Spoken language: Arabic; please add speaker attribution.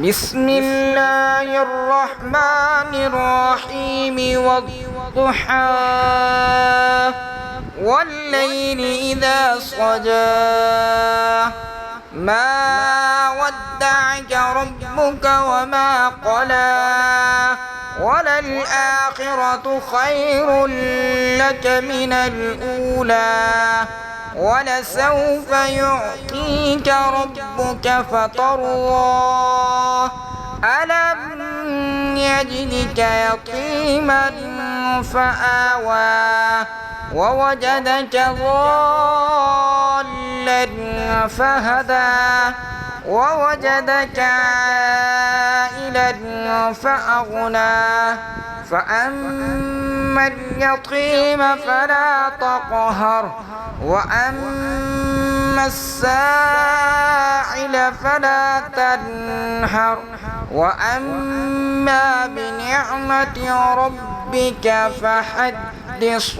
Speaker 1: بسم الله الرحمن الرحيم والضحى والليل إذا سجى ما ودعك ربك وما قلى وللآخرة خير لك من الأولى ولسوف يعطيك ربك فترضى ألم يجدك يتيما فآوى ووجدك ضالا فهدى ووجدك عائلا فأغنى فأما اليتيم فلا تقهر وأما السائل فلا تنهر وأما بنعمة ربك فحدث.